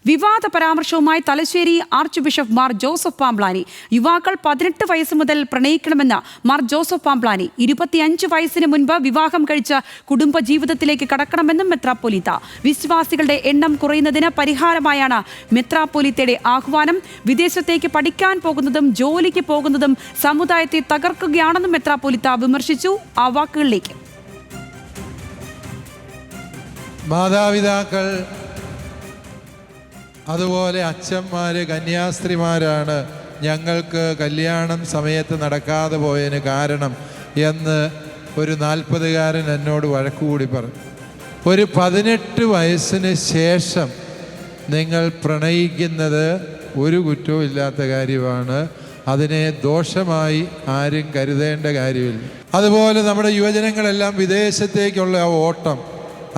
വിവാദ പരാമർശവുമായി Thalassery archbishop Mar Joseph Pamplany. യുവാക്കൾ 18 വയസ്സ് മുതൽ പ്രണയിക്കണമെന്ന് മാർ ജോസഫ് പാംപ്ലാനി. 25 വയസ്സിന് മുൻപ് വിവാഹം കഴിച്ച് കുടുംബ ജീവിതത്തിലേക്ക് കടക്കണമെന്നും മെത്രാപ്പൊലീത്ത. വിശ്വാസികളുടെ എണ്ണം കുറയുന്നതിന് പരിഹാരമായാണ് മെത്രാപ്പൊലീത്തയുടെ ആഹ്വാനം. വിദേശത്തേക്ക് പഠിക്കാൻ പോകുന്നതും ജോലിക്ക് പോകുന്നതും സമുദായത്തെ തകർക്കുകയാണെന്നും മെത്രാപ്പൊലീത്ത വിമർശിച്ചു. ആ വാക്കുകളിലേക്ക്. മാതാപിതാക്കൾ അതുപോലെ അച്ഛന്മാർ കന്യാസ്ത്രീമാരാണ് ഞങ്ങൾക്ക് കല്യാണം സമയത്ത് നടക്കാതെ പോയതിന് കാരണം എന്ന് ഒരു 40-കാരൻ എന്നോട് വഴക്കുകൂടി പറഞ്ഞു. ഒരു 18 വയസ്സിന് ശേഷം നിങ്ങൾ പ്രണയിക്കുന്നത് ഒരു കുറ്റവും ഇല്ലാത്ത കാര്യമാണ്. അതിനെ ദോഷമായി ആരും കരുതേണ്ട കാര്യമില്ല. അതുപോലെ നമ്മുടെ യുവജനങ്ങളെല്ലാം വിദേശത്തേക്കുള്ള ആ ഓട്ടം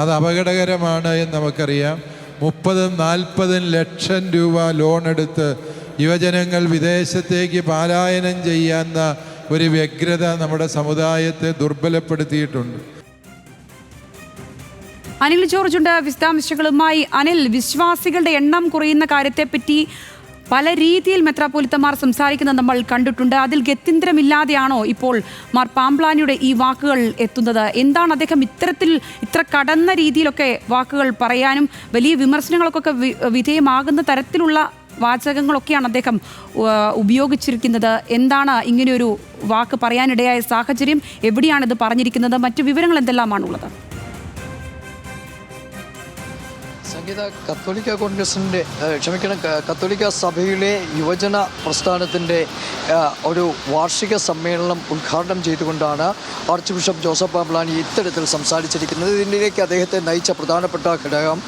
അത് അപകടകരമാണ് എന്ന് നമുക്കറിയാം. 30-40 ലക്ഷം രൂപ ലോൺ എടുത്ത് യുവജനങ്ങൾ വിദേശത്തേക്ക് പലായനം ചെയ്യുന്ന ഒരു വ്യഗ്രത നമ്മുടെ സമുദായത്തെ ദുർബലപ്പെടുത്തിയിട്ടുണ്ട്. അനിൽ ജോർജ് ഉണ്ട് വിശദാംശങ്ങളുമായി. അനിൽ, വിശ്വാസികളുടെ എണ്ണം കുറയുന്ന കാര്യത്തെപ്പറ്റി പല രീതിയിൽ മെത്രാപ്പൊലീത്തമാർ സംസാരിക്കുന്നത് നമ്മൾ കണ്ടിട്ടുണ്ട്. അതിൽ ഗത്യന്തരമില്ലാതെയാണോ ഇപ്പോൾ മാർ പാംപ്ലാനിയുടെ ഈ വാക്കുകൾ എത്തുന്നത്? എന്താണ് അദ്ദേഹം ഇത്ര കടന്ന രീതിയിലൊക്കെ വാക്കുകൾ പറയാനും വലിയ വിമർശനങ്ങൾക്കൊക്കെ വിധേയമാകുന്ന തരത്തിലുള്ള വാചകങ്ങളൊക്കെയാണ് അദ്ദേഹം ഉപയോഗിച്ചിരിക്കുന്നത്? എന്താണ് ഇങ്ങനെയൊരു വാക്ക് പറയാനിടയായ സാഹചര്യം? എവിടെയാണിത് പറഞ്ഞിരിക്കുന്നത്? മറ്റു വിവരങ്ങൾ എന്തെല്ലാമാണുള്ളത്? സംഗീത, കത്തോലിക്ക കോൺഗ്രസിൻ്റെ കത്തോലിക്ക സഭയിലെ യുവജന പ്രസ്ഥാനത്തിൻ്റെ ഒരു വാർഷിക സമ്മേളനം ഉദ്ഘാടനം ചെയ്തുകൊണ്ടാണ് ആർച്ച് ബിഷപ്പ് ജോസഫ് പാംപ്ലാനി ഇത്തരത്തിൽ സംസാരിച്ചിരിക്കുന്നത്. ഇതിലേക്ക് അദ്ദേഹത്തെ നയിച്ച പ്രധാനപ്പെട്ട ഘടകം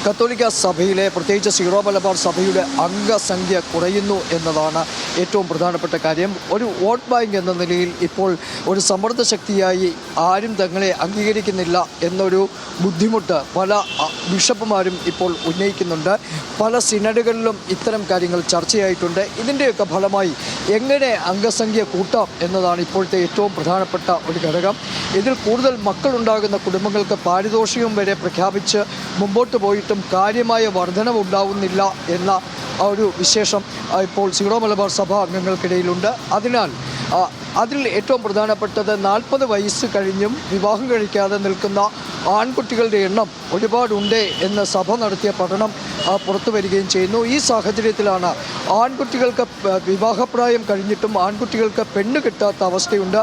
കത്തോലിക്ക സഭയിലെ, പ്രത്യേകിച്ച് സീറോ മലബാർ സഭയുടെ അംഗസംഖ്യ കുറയുന്നു എന്നതാണ് ഏറ്റവും പ്രധാനപ്പെട്ട കാര്യം. ഒരു വോട്ട് ബാങ്ക് എന്ന നിലയിൽ ഇപ്പോൾ ഒരു സമ്മർദ്ദ ശക്തിയായി ആരും തങ്ങളെ അംഗീകരിക്കുന്നില്ല എന്നൊരു ബുദ്ധിമുട്ട് പല ബിഷപ്പുമാരും ഇപ്പോൾ ഉന്നയിക്കുന്നുണ്ട്. പല സിനഡുകളിലും ഇത്തരം കാര്യങ്ങൾ ചർച്ചയായിട്ടുണ്ട്. ഇതിൻ്റെയൊക്കെ ഫലമായി എങ്ങനെ അംഗസംഖ്യ കൂട്ടാം എന്നതാണ് ഇപ്പോഴത്തെ ഏറ്റവും പ്രധാനപ്പെട്ട ഒരു ഘടകം. ഇതിൽ കൂടുതൽ മക്കളുണ്ടാകുന്ന കുടുംബങ്ങൾക്ക് പാരിതോഷികം വരെ പ്രഖ്യാപിച്ച് മുമ്പോട്ട് പോയിട്ടും കാര്യമായ വർധനവുണ്ടാവുന്നില്ല എന്ന ഒരു വിശേഷം ഇപ്പോൾ സീറോ മലബാർ സഭ അംഗങ്ങൾക്കിടയിലുണ്ട്. അതിനാൽ അതിൽ ഏറ്റവും പ്രധാനപ്പെട്ടത് 40 വയസ്സ് കഴിഞ്ഞും വിവാഹം കഴിക്കാതെ നിൽക്കുന്ന ആൺകുട്ടികളുടെ എണ്ണം ഒരുപാടുണ്ട് എന്ന് സഭ നടത്തിയ പഠനം പുറത്തു വരികയും ചെയ്യുന്നു. ഈ സാഹചര്യത്തിലാണ് ആൺകുട്ടികൾക്ക് വിവാഹപ്രായം കഴിഞ്ഞിട്ടും ആൺകുട്ടികൾക്ക് പെണ്ണ് കിട്ടാത്ത അവസ്ഥയുണ്ട്.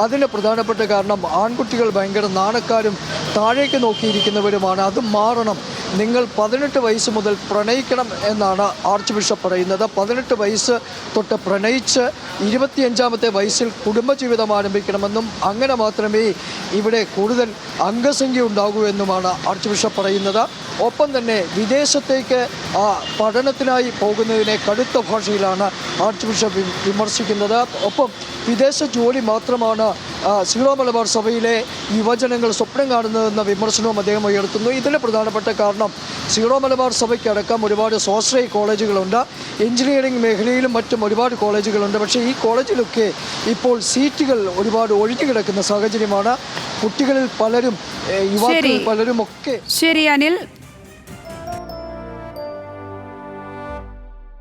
അതിന് പ്രധാനപ്പെട്ട കാരണം ആൺകുട്ടികൾ ഭയങ്കര നാണക്കാരും താഴേക്ക് നോക്കിയിരിക്കുന്നവരുമാണ്. അത് മാറണം. നിങ്ങൾ 18 വയസ്സ് മുതൽ പ്രണയിക്കണം എന്നാണ് ആർച്ച് ബിഷപ്പ് പറയുന്നത്. 18 വയസ്സ് തൊട്ട് പ്രണയിച്ച് 25-ാമത്തെ വയസ്സിൽ കുടുംബജീവിതം ആരംഭിക്കണമെന്നും അങ്ങനെ മാത്രമേ ഇവിടെ കൂടുതൽ അംഗസംഖ്യ ഉണ്ടാകൂ എന്നുമാണ് ആർച്ച് ബിഷപ്പ് പറയുന്നത്. ഒപ്പം തന്നെ വിദേശത്തേക്ക് പഠനത്തിനായി പോകുന്നതിനെ കടുത്ത ഭാഷയിലാണ് ആർച്ച് ബിഷപ്പ് വിമർശിക്കുന്നത്. ഒപ്പം വിദേശ ജോലി മാത്രമാണ് സീറോ മലബാർ സഭയിലെ യുവജനങ്ങൾ സ്വപ്നം കാണുന്നതെന്ന വിമർശനവും അദ്ദേഹം ഉയർത്തുന്നു. ഇതിന് പ്രധാനപ്പെട്ട കാരണം സീറോ മലബാർ സഭയ്ക്കടക്കം ഒരുപാട് സ്വാശ്രയ കോളേജുകളുണ്ട്. എഞ്ചിനീയറിംഗ് മേഖലയിലും മറ്റും ഒരുപാട് കോളേജുകളുണ്ട്. പക്ഷേ ഈ കോളേജിലൊക്കെ ഇപ്പോൾ സീറ്റുകൾ ഒരുപാട് ഒഴിഞ്ഞു കിടക്കുന്ന സാഹചര്യമാണ്. കുട്ടികളിൽ പലരും, യുവാക്കളിൽ പലരും ഒക്കെ. ശരി അനിൽ.